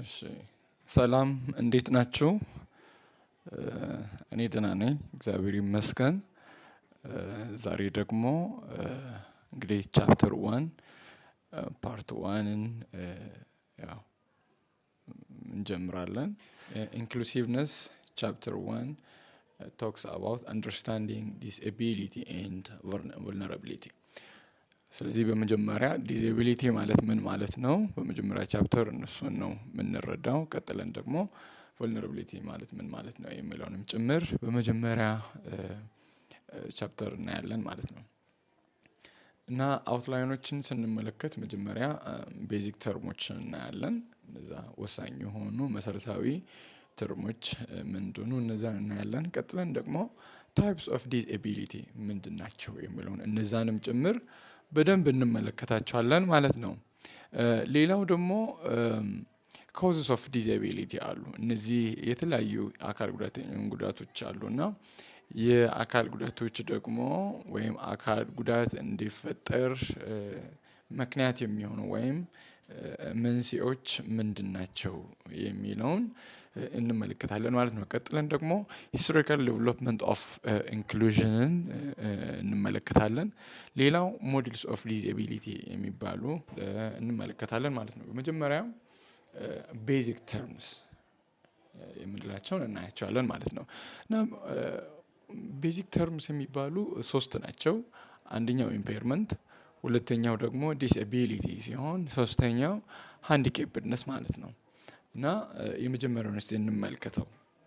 እሺ ሰላም እንዴት ናችሁ? እኔ ደህና ነኝ እግዚአብሔር ይመስገን። ዛሬ ደግሞ እንግዲህ ቻፕተር 1 ፓርት 1ን ያው እንጀምራለን። ኢንክሉሲቭነስ ቻፕተር 1 talks about understanding disability and vulnerability። ስለዚህ በመጀመሪያ ዲዛቢሊቲ ማለት ምን ማለት ነው? በመጀመሪያ ቻፕተር እነሱን ነው የምንረዳው። ቀጥለን ደግሞ ቮልነራቢሊቲ ማለት ምን ማለት ነው የሚለውንም ጭምር በመጀመሪያ ቻፕተር እናያለን ማለት ነው። እና አውትላይኖችን ስንመለከት መጀመሪያ ቤዚክ ተርሞችን እናያለን። እነዛ ወሳኝ የሆኑ መሰረታዊ ተርሞች ምንድነው እነዛን እናያለን። ቀጥለን ደግሞ ታይፕስ ኦፍ ዲዛቢሊቲ ምንድናቸው የሚለውን እነዛንም ጭምር በደንብ እንመለከታቸዋለን ማለት ነው። ሌላው ደግሞ ኮዝስ ኦፍ ዲዛቢሊቲ አሉ። እነዚህ የተለያዩ አካል ጉዳቶች አሉና የአካል ጉዳቶች ደግሞ ወይም አካል ጉዳት እንዲፈጠር ምክንያት የሚሆኑ ወይም መንስኤዎች ምንድናቸው የሚለውን እንመለከታለን ማለት ነው። ቀጥለን ደግሞ ሂስቶሪካል ዴቨሎፕመንት ኦፍ ኢንክሉዥንን እንመለከታለን። ሌላው ሞዴልስ ኦፍ ዲዛቢሊቲ የሚባሉ እንመለከታለን ማለት ነው። በመጀመሪያ ቤዚክ ተርምስ የምንላቸውን እናያቸዋለን ማለት ነው። እና ቤዚክ ተርምስ የሚባሉ ሶስት ናቸው። አንደኛው ኢምፔርመንት፣ ሁለተኛው ደግሞ ዲስኤቢሊቲ ሲሆን ሶስተኛው ሃንዲኬፕድነስ ማለት ነው። እና የመጀመሪያውን እስቲ እንመልከተው።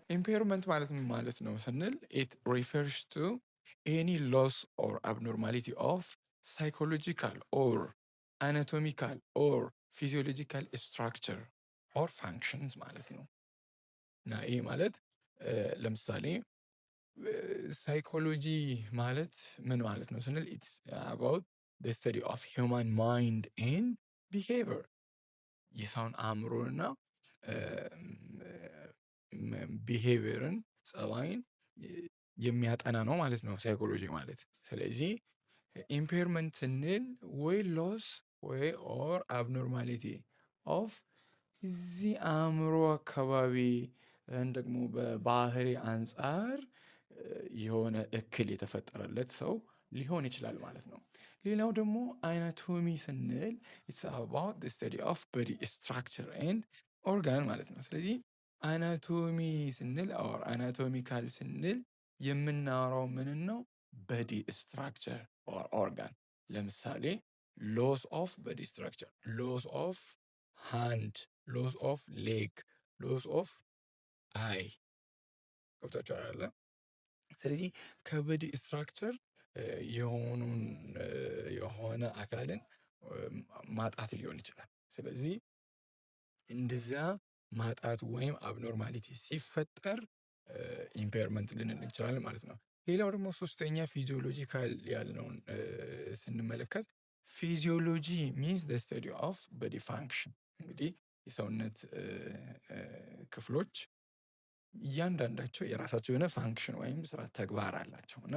ኢምፔርመንት ማለት ምን ማለት ነው ስንል it refers to any loss or abnormality of psychological or anatomical or physiological structure or functions ማለት ነው። እና ይሄ ማለት ለምሳሌ ሳይኮሎጂ ማለት ምን ማለት ነው ስንል it's about the study of human mind and behavior የሰውን አእምሮና ቢሄቪየርን ጸባይን የሚያጠና ነው ማለት ነው ሳይኮሎጂ ማለት። ስለዚህ ኢምፔርመንት ስንል ወይ ሎስ ወይ ኦር አብኖርማሊቲ ኦፍ እዚህ አእምሮ አካባቢ ደግሞ በባህሪ አንፃር የሆነ እክል የተፈጠረለት ሰው ሊሆን ይችላል ማለት ነው። ሌላው ደግሞ አናቶሚ ስንል it's about the study of body structure and organ ማለት ነው። ስለዚህ አናቶሚ ስንል or anatomical ስንል የምናወራው ምን ነው? body structure or organ። ለምሳሌ loss of body structure, loss of hand, loss of leg, loss of eye ገብታችኋል። ስለዚህ ከበዲ ስትራክቸር የሆነ አካልን ማጣት ሊሆን ይችላል። ስለዚህ እንደዛ ማጣት ወይም አብኖርማሊቲ ሲፈጠር ኢምፔርመንት ልንል እንችላለን ማለት ነው። ሌላው ደግሞ ሶስተኛ ፊዚዮሎጂካል ያልነውን ስንመለከት ፊዚዮሎጂ ሚንስ the study of body function። እንግዲህ የሰውነት ክፍሎች እያንዳንዳቸው የራሳቸው የሆነ ፋንክሽን ወይም ስራ ተግባር አላቸው። እና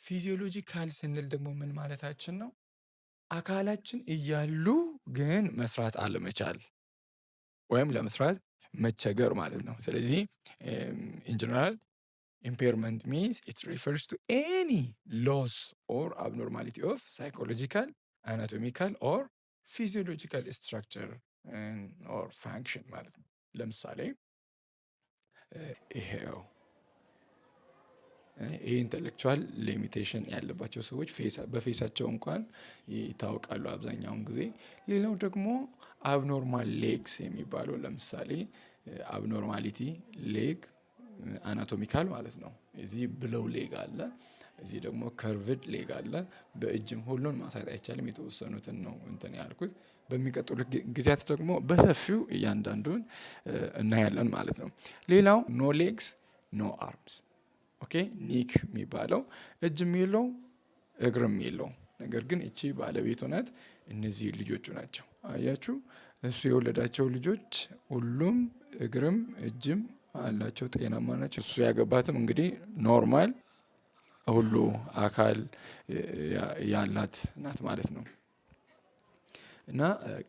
ፊዚዮሎጂካል ስንል ደግሞ ምን ማለታችን ነው? አካላችን እያሉ ግን መስራት አለመቻል ወይም ለመስራት መቸገር ማለት ነው። ስለዚህ in general impairment means it refers to any loss or abnormality of psychological, anatomical or physiological structure or function ማለት ነው። ለምሳሌ ይሄው ይሄ ኢንተሌክቹዋል ሊሚቴሽን ያለባቸው ሰዎች በፌሳቸው እንኳን ይታወቃሉ አብዛኛውን ጊዜ። ሌላው ደግሞ አብኖርማል ሌግስ የሚባለው ለምሳሌ አብኖርማሊቲ ሌግ አናቶሚካል ማለት ነው። እዚህ ብለው ሌግ አለ፣ እዚህ ደግሞ ከርቭድ ሌግ አለ። በእጅም ሁሉን ማሳየት አይቻልም፣ የተወሰኑትን ነው እንትን ያልኩት። በሚቀጥሉት ጊዜያት ደግሞ በሰፊው እያንዳንዱን እናያለን ማለት ነው። ሌላው ኖ ሌግስ ኖ አርምስ። ኦኬ ኒክ የሚባለው እጅም የለው እግርም የለው፣ ነገር ግን እቺ ባለቤቱ ናት። እነዚህ ልጆቹ ናቸው። አያችሁ፣ እሱ የወለዳቸው ልጆች ሁሉም እግርም እጅም አላቸው፣ ጤናማ ናቸው። እሱ ያገባትም እንግዲህ ኖርማል ሁሉ አካል ያላት ናት ማለት ነው። እና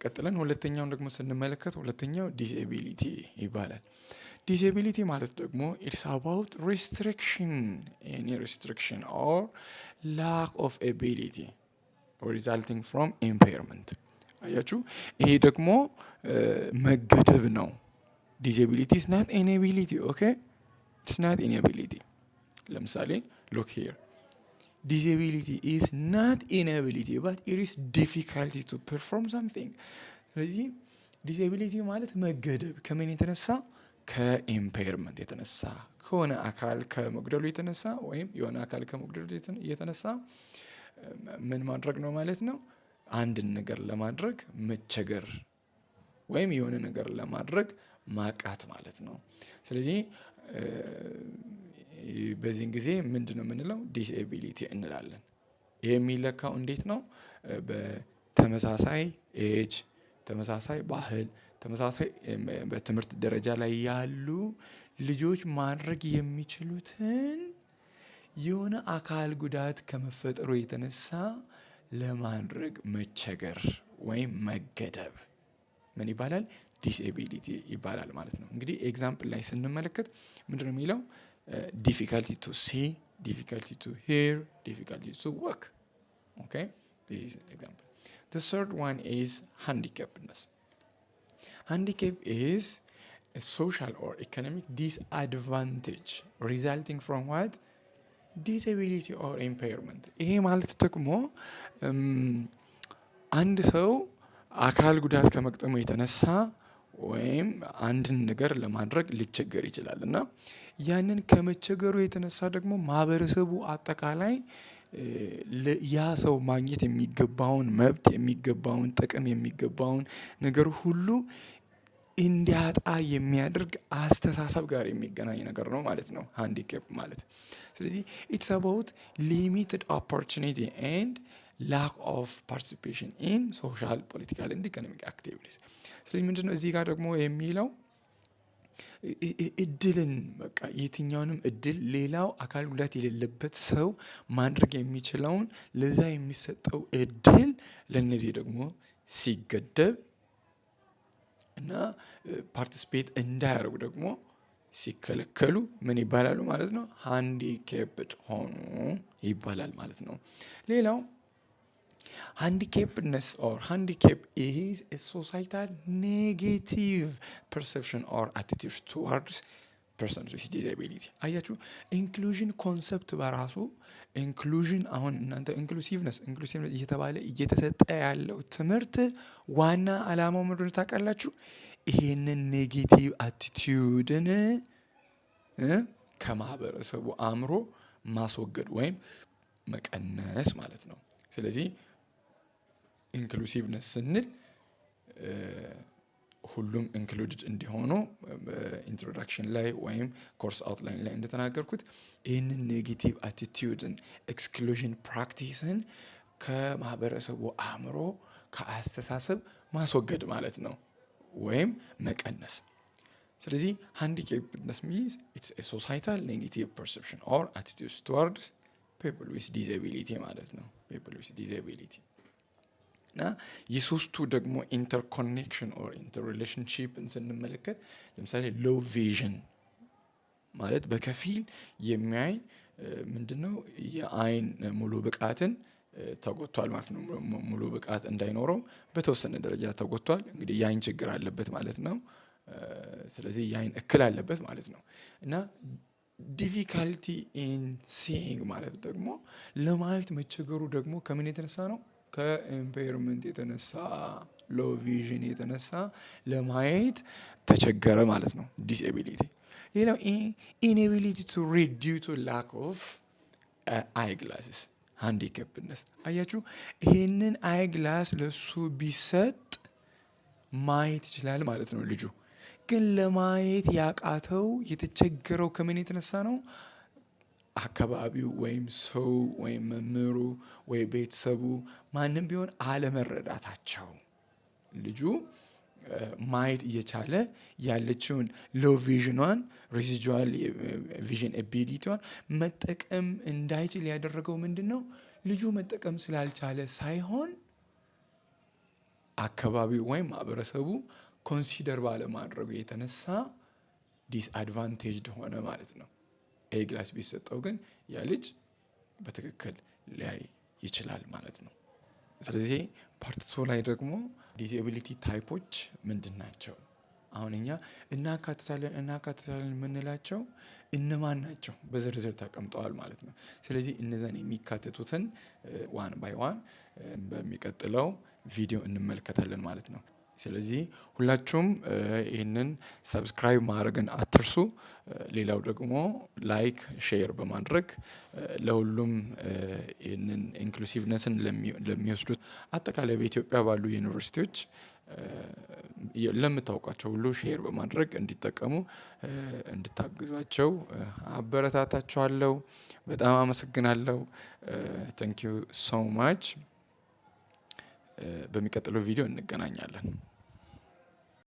ቀጥለን ሁለተኛውን ደግሞ ስንመለከት ሁለተኛው ዲስኤቢሊቲ ይባላል። ዲስኤቢሊቲ ማለት ደግሞ ኢትስ አባውት ሪስትሪክሽን ኦር ላክ ኦፍ ኤቢሊቲ ሪዛልቲንግ ፍሮም ኢምፔርመንት። አያችሁ፣ ይሄ ደግሞ መገደብ ነው። ዲስኤቢሊቲ ኢዝ ናት ኢንኤቢሊቲ። ኦኬ ኢትስ ናት ኢንኤቢሊቲ። ለምሳሌ ሉክ ሂር disability is not inability but it is difficulty to perform something። ስለዚህ ዲስኤቢሊቲ ማለት መገደብ ከምን የተነሳ? ከኢምፔርመንት የተነሳ ከሆነ አካል ከመጉደሉ የተነሳ ወይም የሆነ አካል ከመጉደሉ የተነሳ ምን ማድረግ ነው ማለት ነው? አንድን ነገር ለማድረግ መቸገር ወይም የሆነ ነገር ለማድረግ ማቃት ማለት ነው። ስለዚህ በዚህን ጊዜ ምንድነው የምንለው? ዲስኤቢሊቲ እንላለን። ይሄ የሚለካው እንዴት ነው? በተመሳሳይ ኤጅ፣ ተመሳሳይ ባህል፣ ተመሳሳይ በትምህርት ደረጃ ላይ ያሉ ልጆች ማድረግ የሚችሉትን የሆነ አካል ጉዳት ከመፈጠሩ የተነሳ ለማድረግ መቸገር ወይም መገደብ ምን ይባላል? ዲስኤቢሊቲ ይባላል ማለት ነው። እንግዲህ ኤግዛምፕል ላይ ስንመለከት ምንድነው የሚለው? difficulty to see, difficulty to hear, difficulty to walk. Okay, this is an example. The third one is handicapness. Handicap is a social or economic disadvantage resulting from what? Disability or impairment. ይሄ ማለት ደግሞ አንድ ሰው አካል ጉዳት ከመቅጠሙ የተነሳ ወይም አንድን ነገር ለማድረግ ሊቸገር ይችላል እና ያንን ከመቸገሩ የተነሳ ደግሞ ማህበረሰቡ አጠቃላይ ያ ሰው ማግኘት የሚገባውን መብት፣ የሚገባውን ጥቅም፣ የሚገባውን ነገር ሁሉ እንዲያጣ የሚያደርግ አስተሳሰብ ጋር የሚገናኝ ነገር ነው ማለት ነው ሃንዲካፕ ማለት። ስለዚህ ኢትስ አባውት ሊሚትድ ኦፖርቹኒቲ ኤንድ lack of participation in social, political and economic activities። ስለዚህ ምንድነው እዚህ ጋር ደግሞ የሚለው? እድልን በቃ የትኛውንም እድል ሌላው አካል ጉዳት የሌለበት ሰው ማድረግ የሚችለውን ለዛ የሚሰጠው እድል ለነዚህ ደግሞ ሲገደብ እና ፓርቲሲፔት እንዳያደርጉ ደግሞ ሲከለከሉ ምን ይባላሉ ማለት ነው? ሃንዲካፕድ ሆኑ ይባላል ማለት ነው። ሌላው handicappedness or handicap is a societal negative perception or attitude towards persons with disability። አያችሁ ኢንክሉዥን ኮንሰፕት በራሱ ኢንክሉዥን አሁን እናንተ ኢንክሉሲቭነስ እየተባለ እየተሰጠ ያለው ትምህርት ዋና ዓላማው ምንድን ነው ታውቃላችሁ? ይሄንን ኔጌቲቭ አቲቲዩድን ከማህበረሰቡ አእምሮ ማስወገድ ወይም መቀነስ ማለት ነው። ስለዚህ ኢንክሉሲቭነስ ስንል ሁሉም ኢንክሉድድ እንዲሆኑ ኢንትሮዳክሽን ላይ ወይም ኮርስ አውትላይን ላይ እንደተናገርኩት ይህንን ኔጌቲቭ አቲቲዩድን ኤክስክሉዥን ፕራክቲስን ከማህበረሰቡ አእምሮ ከአስተሳሰብ ማስወገድ ማለት ነው ወይም መቀነስ። ስለዚህ ሃንዲካፕድነስ ሚንስ ኢትስ ኤ ሶሳይታል ኔጌቲቭ ፐርሰፕሽን ኦር አቲቲዩድስ ቱዋርድስ ፒፕል ዊዝ ዲስኤቢሊቲ ማለት ነው። ፒፕል ዊዝ ዲስኤቢሊቲ እና የሶስቱ ደግሞ ኢንተርኮኔክሽን ኦር ኢንተርሪሌሽንሺፕን ስንመለከት ለምሳሌ ሎው ቪዥን ማለት በከፊል የሚያይ ምንድነው የአይን ሙሉ ብቃትን ተጎድቷል ማለት ነው። ሙሉ ብቃት እንዳይኖረው በተወሰነ ደረጃ ተጎድቷል። እንግዲህ የአይን ችግር አለበት ማለት ነው። ስለዚህ የአይን እክል አለበት ማለት ነው። እና ዲፊካልቲ ኢን ሲይንግ ማለት ደግሞ ለማየት መቸገሩ ደግሞ ከምን የተነሳ ነው? ከኢምፔርመንት የተነሳ ሎው ቪዥን የተነሳ ለማየት ተቸገረ ማለት ነው ዲስኤቢሊቲ። ሌላው ኢንኤቢሊቲ ቱ ሪድ ዲው ቱ ላክ ኦፍ አይ ግላስስ ሃንዲካፕድነስ። አያችሁ ይሄንን አይ ግላስ ለሱ ቢሰጥ ማየት ይችላል ማለት ነው ልጁ። ግን ለማየት ያቃተው የተቸገረው ከምን የተነሳ ነው? አካባቢው ወይም ሰው ወይም መምህሩ ወይ ቤተሰቡ ማንም ቢሆን አለመረዳታቸው ልጁ ማየት እየቻለ ያለችውን ሎው ቪዥኗን ሬሲጁዋል ቪዥን ኤቢሊቲዋን መጠቀም እንዳይችል ያደረገው ምንድነው? ልጁ መጠቀም ስላልቻለ ሳይሆን አካባቢው ወይም ማህበረሰቡ ኮንሲደር ባለማድረጉ የተነሳ ዲስአድቫንቴጅድ ሆነ ማለት ነው። ኤ ክላስ ቢሰጠው ግን ያ ልጅ በትክክል ሊያይ ይችላል ማለት ነው። ስለዚህ ፓርት 2 ላይ ደግሞ ዲስኤቢሊቲ ታይፖች ምንድን ናቸው? አሁን እኛ እናካትታለን የምንላቸው እነማን ናቸው? በዝርዝር ተቀምጠዋል ማለት ነው። ስለዚህ እነዛን የሚካተቱትን ዋን ባይ ዋን በሚቀጥለው ቪዲዮ እንመለከታለን ማለት ነው። ስለዚህ ሁላችሁም ይህንን ሰብስክራይብ ማድረግን አትርሱ። ሌላው ደግሞ ላይክ ሼር በማድረግ ለሁሉም ይህንን ኢንክሉሲቭነስን ለሚወስዱት አጠቃላይ በኢትዮጵያ ባሉ ዩኒቨርሲቲዎች ለምታውቋቸው ሁሉ ሼር በማድረግ እንዲጠቀሙ እንድታግዟቸው አበረታታችኋለሁ። በጣም አመሰግናለሁ። ታንክ ዩ ሶ ማች። በሚቀጥለው ቪዲዮ እንገናኛለን።